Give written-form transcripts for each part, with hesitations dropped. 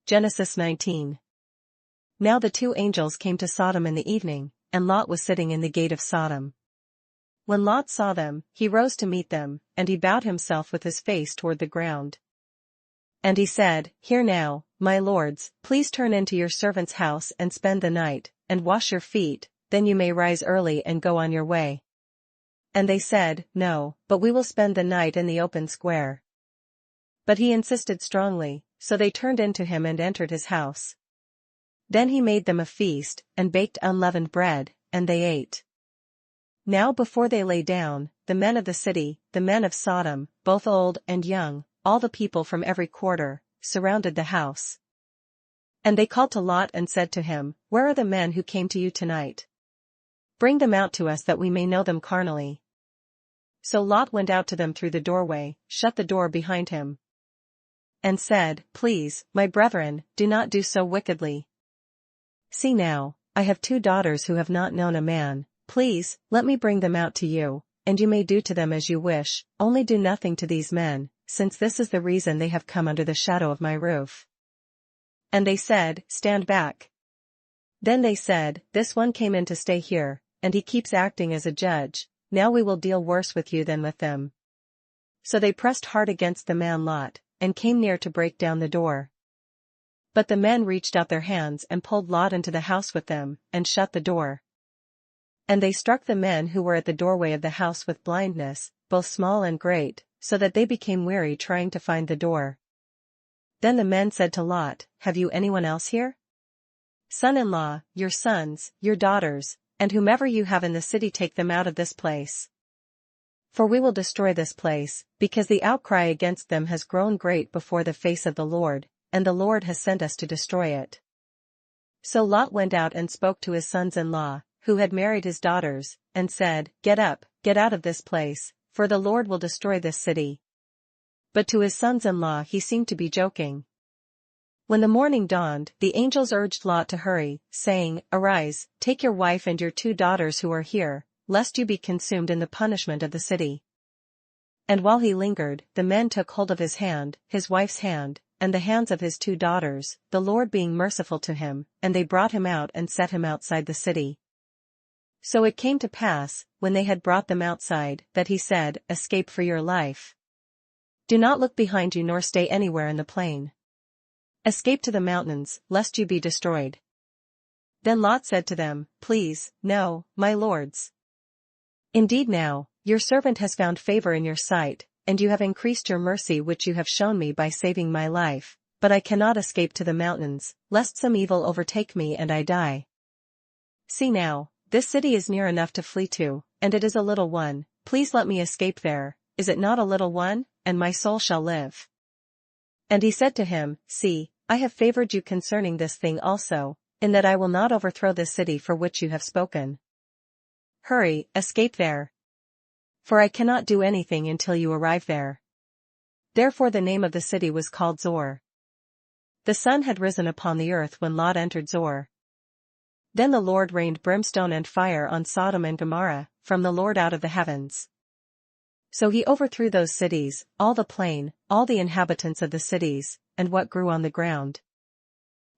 Genesis 19. Now the two angels came to Sodom in the evening, and Lot was sitting in the gate of Sodom. When Lot saw them, he rose to meet them, and he bowed himself with his face toward the ground. And he said, Hear now, my lords, please turn into your servant's house and spend the night, and wash your feet, then you may rise early and go on your way. And they said, No, but we will spend the night in the open square. But he insisted strongly, so they turned into him and entered his house. Then he made them a feast, and baked unleavened bread, and they ate. Now before they lay down, the men of the city, the men of Sodom, both old and young, all the people from every quarter, surrounded the house. And they called to Lot and said to him, Where are the men who came to you tonight? Bring them out to us that we may know them carnally. So Lot went out to them through the doorway, shut the door behind him, and said, Please, my brethren, do not do so wickedly. See now, I have 2 daughters who have not known a man. Please, let me bring them out to you, and you may do to them as you wish, only do nothing to these men, since this is the reason they have come under the shadow of my roof. And they said, Stand back. Then they said, This one came in to stay here, and he keeps acting as a judge, now we will deal worse with you than with them. So they pressed hard against the man Lot, and came near to break down the door. But the men reached out their hands and pulled Lot into the house with them, and shut the door. And they struck the men who were at the doorway of the house with blindness, both small and great, so that they became weary trying to find the door. Then the men said to Lot, Have you anyone else here? Son-in-law, your sons, your daughters, and whomever you have in the city, take them out of this place. For we will destroy this place, because the outcry against them has grown great before the face of the Lord, and the Lord has sent us to destroy it. So Lot went out and spoke to his sons-in-law, who had married his daughters, and said, Get up, get out of this place, for the Lord will destroy this city. But to his sons-in-law he seemed to be joking. When the morning dawned, the angels urged Lot to hurry, saying, Arise, take your wife and your 2 daughters who are here, lest you be consumed in the punishment of the city. And while he lingered, the men took hold of his hand, his wife's hand, and the hands of his 2 daughters, the Lord being merciful to him, and they brought him out and set him outside the city. So it came to pass, when they had brought them outside, that he said, Escape for your life. Do not look behind you nor stay anywhere in the plain. Escape to the mountains, lest you be destroyed. Then Lot said to them, Please, no, my lords. Indeed now, your servant has found favor in your sight, and you have increased your mercy which you have shown me by saving my life, but I cannot escape to the mountains, lest some evil overtake me and I die. See now, this city is near enough to flee to, and it is a little one, please let me escape there, is it not a little one, and my soul shall live. And he said to him, See, I have favored you concerning this thing also, in that I will not overthrow this city for which you have spoken. Hurry, escape there. For I cannot do anything until you arrive there. Therefore the name of the city was called Zor. The sun had risen upon the earth when Lot entered Zor. Then the Lord rained brimstone and fire on Sodom and Gomorrah, from the Lord out of the heavens. So he overthrew those cities, all the plain, all the inhabitants of the cities, and what grew on the ground.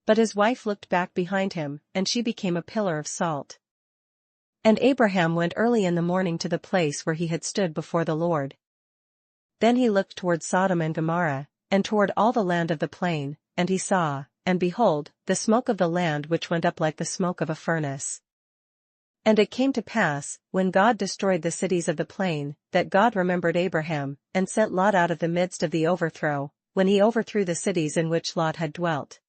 But his wife looked back behind him, and she became a pillar of salt. And Abraham went early in the morning to the place where he had stood before the Lord. Then he looked toward Sodom and Gomorrah, and toward all the land of the plain, and he saw, and behold, the smoke of the land which went up like the smoke of a furnace. And it came to pass, when God destroyed the cities of the plain, that God remembered Abraham, and sent Lot out of the midst of the overthrow, when he overthrew the cities in which Lot had dwelt.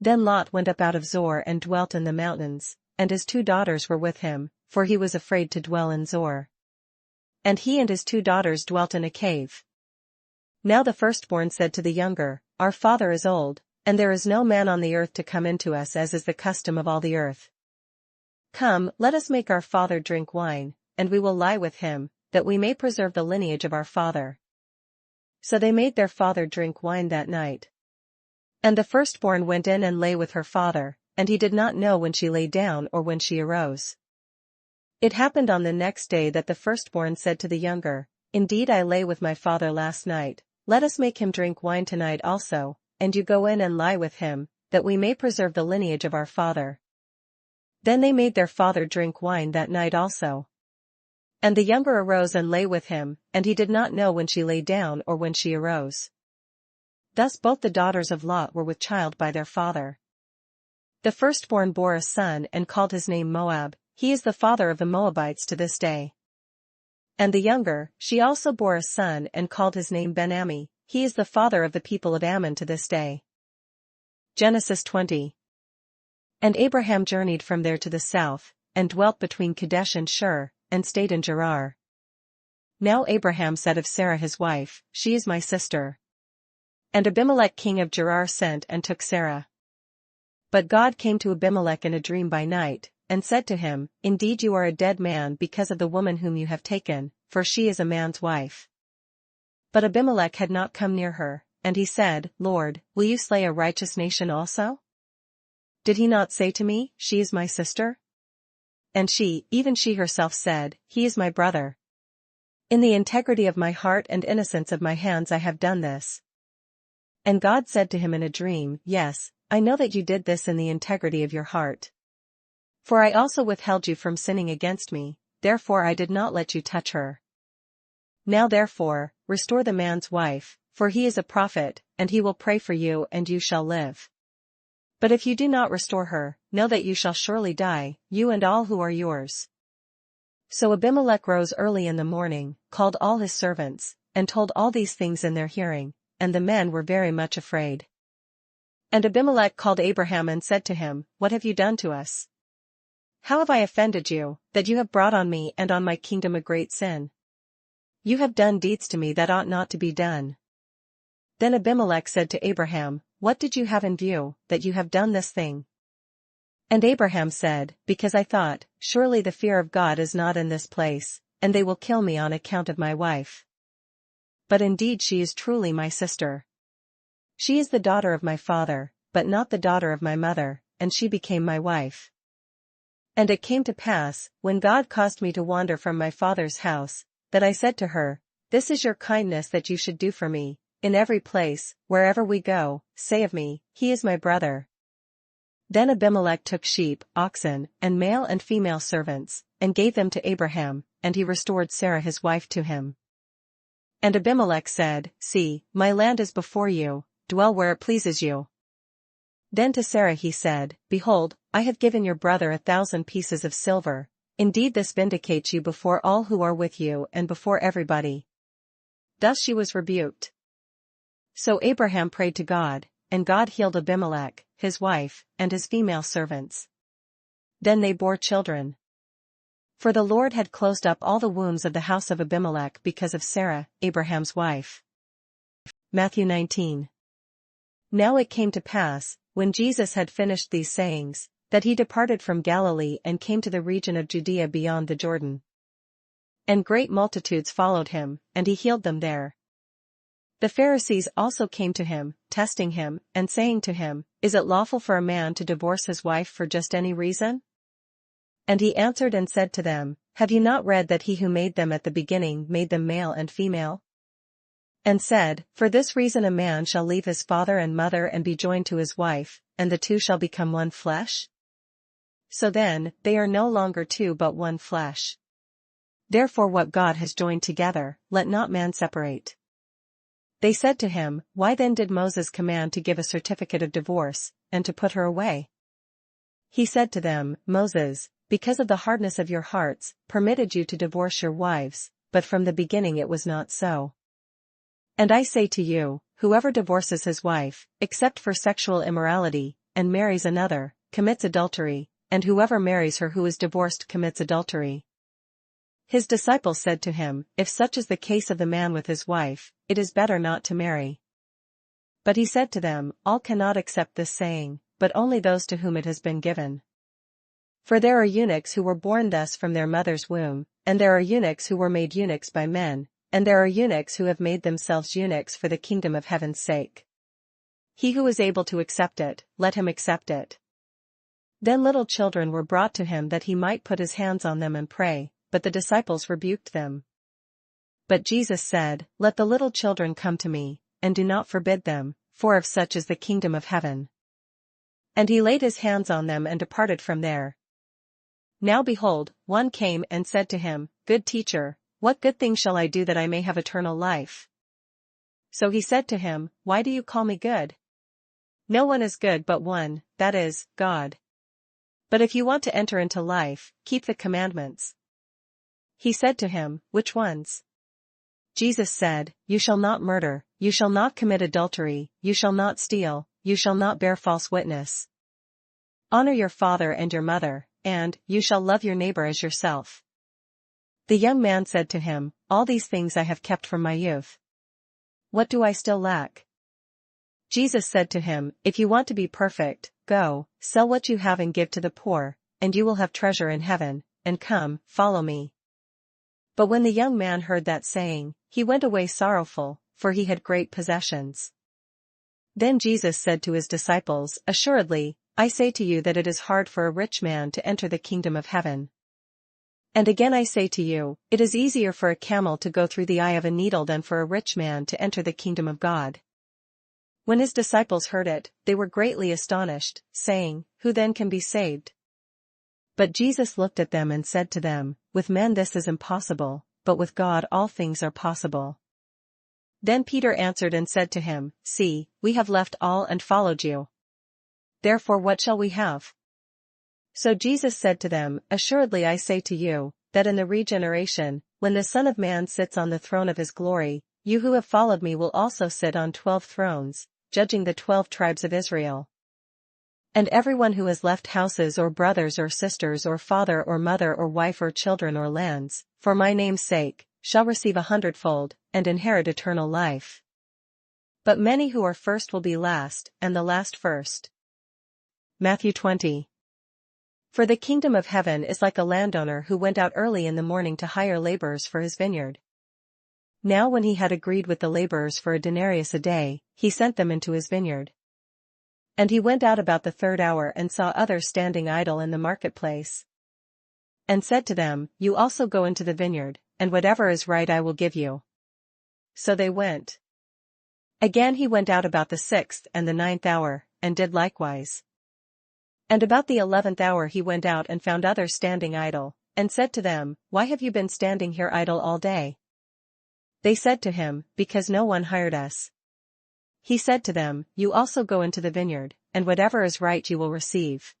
Then Lot went up out of Zor and dwelt in the mountains, and his 2 daughters were with him, for he was afraid to dwell in Zor. And he and his 2 daughters dwelt in a cave. Now the firstborn said to the younger, Our father is old, and there is no man on the earth to come into us as is the custom of all the earth. Come, let us make our father drink wine, and we will lie with him, that we may preserve the lineage of our father. So they made their father drink wine that night. And the firstborn went in and lay with her father, and he did not know when she lay down or when she arose. It happened on the next day that the firstborn said to the younger, Indeed I lay with my father last night, let us make him drink wine tonight also, and you go in and lie with him, that we may preserve the lineage of our father." Then they made their father drink wine that night also. And the younger arose and lay with him, and he did not know when she lay down or when she arose. Thus both the daughters of Lot were with child by their father. The firstborn bore a son and called his name Moab, he is the father of the Moabites to this day. And the younger, she also bore a son and called his name Ben-Ammi, he is the father of the people of Ammon to this day. Genesis 20. And Abraham journeyed from there to the south, and dwelt between Kadesh and Shur, and stayed in Gerar. Now Abraham said of Sarah his wife, "She is my sister." And Abimelech king of Gerar sent and took Sarah. But God came to Abimelech in a dream by night, and said to him, "Indeed you are a dead man because of the woman whom you have taken, for she is a man's wife." But Abimelech had not come near her, and he said, "Lord, will you slay a righteous nation also? Did he not say to me, 'She is my sister'?" And she, even she herself said, "He is my brother. In the integrity of my heart and innocence of my hands I have done this." And God said to him in a dream, "Yes, I know that you did this in the integrity of your heart. For I also withheld you from sinning against me, therefore I did not let you touch her. Now therefore, restore the man's wife, for he is a prophet, and he will pray for you and you shall live. But if you do not restore her, know that you shall surely die, you and all who are yours." So Abimelech rose early in the morning, called all his servants, and told all these things in their hearing, and the men were very much afraid. And Abimelech called Abraham and said to him, "What have you done to us? How have I offended you, that you have brought on me and on my kingdom a great sin? You have done deeds to me that ought not to be done." Then Abimelech said to Abraham, "What did you have in view, that you have done this thing?" And Abraham said, "Because I thought, surely the fear of God is not in this place, and they will kill me on account of my wife. But indeed she is truly my sister. She is the daughter of my father, but not the daughter of my mother, and she became my wife. And it came to pass, when God caused me to wander from my father's house, that I said to her, 'This is your kindness that you should do for me, in every place, wherever we go, say of me, he is my brother.' Then Abimelech took sheep, oxen, and male and female servants, and gave them to Abraham, and he restored Sarah his wife to him. And Abimelech said, 'See, my land is before you, dwell where it pleases you.' Then to Sarah he said, 'Behold, I have given your brother 1,000 pieces of silver, indeed this vindicates you before all who are with you and before everybody.' Thus she was rebuked. So Abraham prayed to God, and God healed Abimelech, his wife, and his female servants. Then they bore children. For the Lord had closed up all the wombs of the house of Abimelech because of Sarah, Abraham's wife. Matthew 19. Now it came to pass, when Jesus had finished these sayings, that he departed from Galilee and came to the region of Judea beyond the Jordan. And great multitudes followed him, and he healed them there. The Pharisees also came to him, testing him, and saying to him, "Is it lawful for a man to divorce his wife for just any reason?" And he answered and said to them, "Have you not read that he who made them at the beginning made them male and female? And said, 'For this reason a man shall leave his father and mother and be joined to his wife, and the two shall become one flesh?' So then, they are no longer two but one flesh. Therefore what God has joined together, let not man separate." They said to him, "Why then did Moses command to give a certificate of divorce, and to put her away?" He said to them, "Moses, because of the hardness of your hearts, permitted you to divorce your wives, but from the beginning it was not so. And I say to you, whoever divorces his wife, except for sexual immorality, and marries another, commits adultery, and whoever marries her who is divorced commits adultery." His disciples said to him, "If such is the case of the man with his wife, it is better not to marry." But he said to them, "All cannot accept this saying, but only those to whom it has been given. For there are eunuchs who were born thus from their mother's womb, and there are eunuchs who were made eunuchs by men, and there are eunuchs who have made themselves eunuchs for the kingdom of heaven's sake. He who is able to accept it, let him accept it." Then little children were brought to him that he might put his hands on them and pray, but the disciples rebuked them. But Jesus said, "Let the little children come to me, and do not forbid them, for of such is the kingdom of heaven. And he laid his hands on them and departed from there. Now behold, one came and said to him, Good teacher, what good thing shall I do that I may have eternal life? So he said to him, Why do you call me good? No one is good but one, that is, God. But if you want to enter into life, keep the commandments. He said to him, Which ones? Jesus said, You shall not murder, you shall not commit adultery, you shall not steal, you shall not bear false witness. Honor your father and your mother, and, you shall love your neighbor as yourself. The young man said to him, All these things I have kept from my youth. What do I still lack? Jesus said to him, If you want to be perfect, go, sell what you have and give to the poor, and you will have treasure in heaven, and come, follow me. But when the young man heard that saying, he went away sorrowful, for he had great possessions. Then Jesus said to his disciples, Assuredly, I say to you that it is hard for a rich man to enter the kingdom of heaven. And again I say to you, it is easier for a camel to go through the eye of a needle than for a rich man to enter the kingdom of God. When his disciples heard it, they were greatly astonished, saying, Who then can be saved? But Jesus looked at them and said to them, With men this is impossible, but with God all things are possible. Then Peter answered and said to him, See, we have left all and followed you. Therefore what shall we have? So Jesus said to them, Assuredly I say to you, that in the regeneration, when the Son of Man sits on the throne of his glory, you who have followed me will also sit on 12 thrones, judging the 12 tribes of Israel. And everyone who has left houses or brothers or sisters or father or mother or wife or children or lands, for my name's sake, shall receive 100-fold, and inherit eternal life. But many who are first will be last, and the last first. Matthew 20. For the kingdom of heaven is like a landowner who went out early in the morning to hire laborers for his vineyard. Now when he had agreed with the laborers for a denarius a day, he sent them into his vineyard. And he went out about the 3rd hour and saw others standing idle in the marketplace. And said to them, You also go into the vineyard, and whatever is right I will give you. So they went. Again he went out about the 6th and the 9th hour, and did likewise. And about the 11th hour he went out and found others standing idle, and said to them, Why have you been standing here idle all day? They said to him, Because no one hired us. He said to them, You also go into the vineyard, and whatever is right you will receive.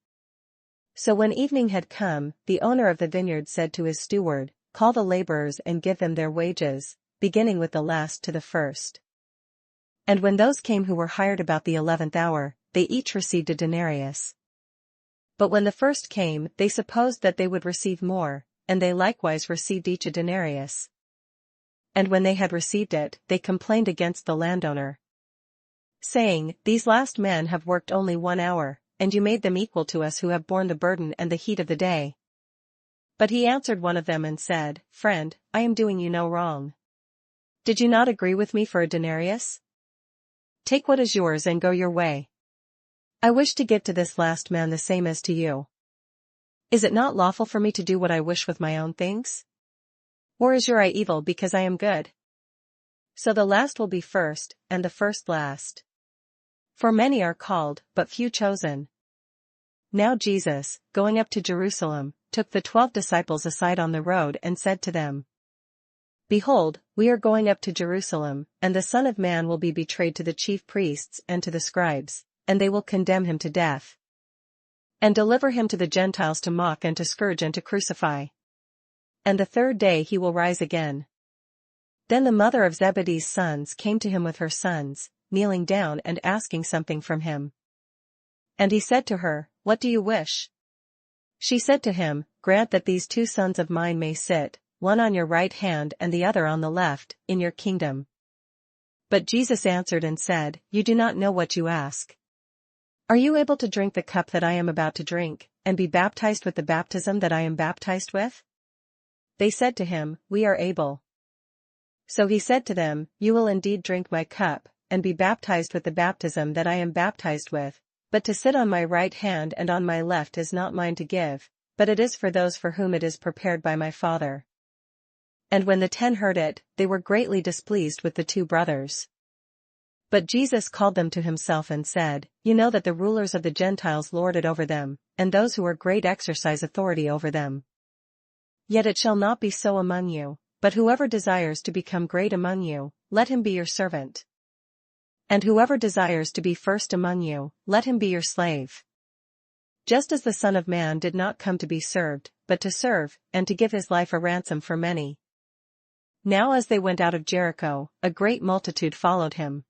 So when evening had come, the owner of the vineyard said to his steward, Call the laborers and give them their wages, beginning with the last to the first. And when those came who were hired about the 11th hour, they each received a denarius. But when the first came, they supposed that they would receive more, and they likewise received each a denarius. And when they had received it, they complained against the landowner, saying, These last men have worked only 1 hour, and you made them equal to us who have borne the burden and the heat of the day. But he answered one of them and said, Friend, I am doing you no wrong. Did you not agree with me for a denarius? Take what is yours and go your way. I wish to give to this last man the same as to you. Is it not lawful for me to do what I wish with my own things? Or is your eye evil because I am good? So the last will be first, and the first last. For many are called, but few chosen. Now Jesus, going up to Jerusalem, took the 12 disciples aside on the road and said to them, Behold, we are going up to Jerusalem, and the Son of Man will be betrayed to the chief priests and to the scribes, and they will condemn him to death, and deliver him to the Gentiles to mock and to scourge and to crucify. And the 3rd day he will rise again. Then the mother of Zebedee's sons came to him with her sons, kneeling down and asking something from him. And he said to her, What do you wish? She said to him, Grant that these 2 sons of mine may sit, one on your right hand and the other on the left, in your kingdom. But Jesus answered and said, You do not know what you ask. Are you able to drink the cup that I am about to drink, and be baptized with the baptism that I am baptized with? They said to him, We are able. So he said to them, You will indeed drink my cup, and be baptized with the baptism that I am baptized with, but to sit on my right hand and on my left is not mine to give, but it is for those for whom it is prepared by my Father. And when the 10 heard it, they were greatly displeased with the 2 brothers. But Jesus called them to himself and said, You know that the rulers of the Gentiles lord it over them, and those who are great exercise authority over them. Yet it shall not be so among you, but whoever desires to become great among you, let him be your servant. And whoever desires to be first among you, let him be your slave. Just as the Son of Man did not come to be served, but to serve, and to give his life a ransom for many. Now as they went out of Jericho, a great multitude followed him.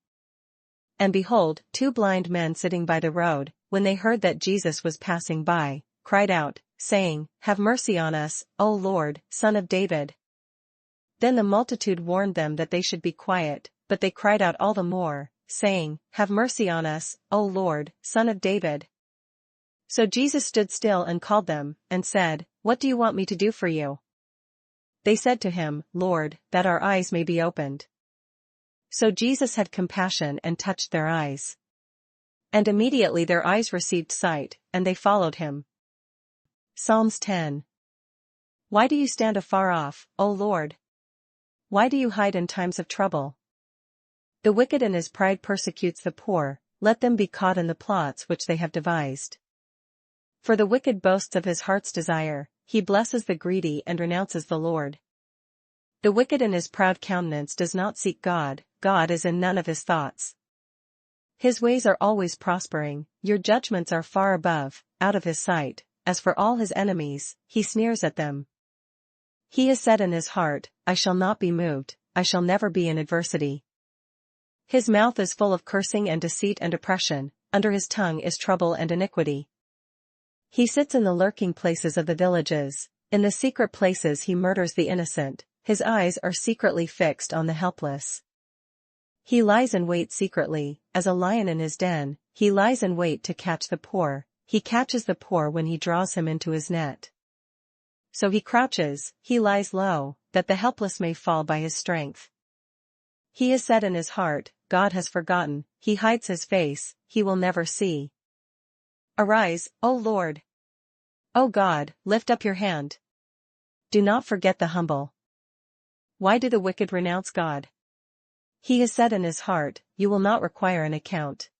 And behold, 2 blind men sitting by the road, when they heard that Jesus was passing by, cried out, saying, Have mercy on us, O Lord, Son of David. Then the multitude warned them that they should be quiet, but they cried out all the more, saying, Have mercy on us, O Lord, Son of David. So Jesus stood still and called them, and said, What do you want me to do for you? They said to him, Lord, that our eyes may be opened. So Jesus had compassion and touched their eyes. And immediately their eyes received sight, and they followed him. Psalms 10. Why do you stand afar off, O Lord? Why do you hide in times of trouble? The wicked in his pride persecutes the poor, let them be caught in the plots which they have devised. For the wicked boasts of his heart's desire, he blesses the greedy and renounces the Lord. The wicked in his proud countenance does not seek God, God is in none of his thoughts. His ways are always prospering, your judgments are far above, out of his sight. As for all his enemies, he sneers at them. He has said in his heart, I shall not be moved, I shall never be in adversity. His mouth is full of cursing and deceit and oppression, under his tongue is trouble and iniquity. He sits in the lurking places of the villages, in the secret places he murders the innocent, his eyes are secretly fixed on the helpless. He lies in wait secretly, as a lion in his den, he lies in wait to catch the poor, he catches the poor when he draws him into his net. So he crouches, he lies low, that the helpless may fall by his strength. He has said in his heart, God has forgotten, he hides his face, he will never see. Arise, O Lord! O God, lift up your hand. Do not forget the humble. Why do the wicked renounce God? He has said in his heart, You will not require an account.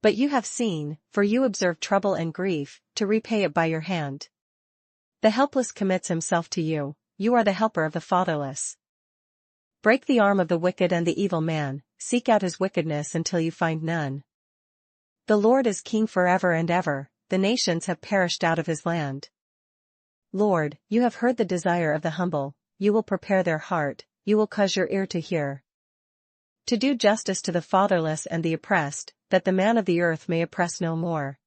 But you have seen, for you observe trouble and grief, to repay it by your hand. The helpless commits himself to you, you are the helper of the fatherless. Break the arm of the wicked and the evil man, seek out his wickedness until you find none. The Lord is king forever and ever, the nations have perished out of his land. Lord, you have heard the desire of the humble, you will prepare their heart, you will cause your ear to hear. To do justice to the fatherless and the oppressed, that the man of the earth may oppress no more.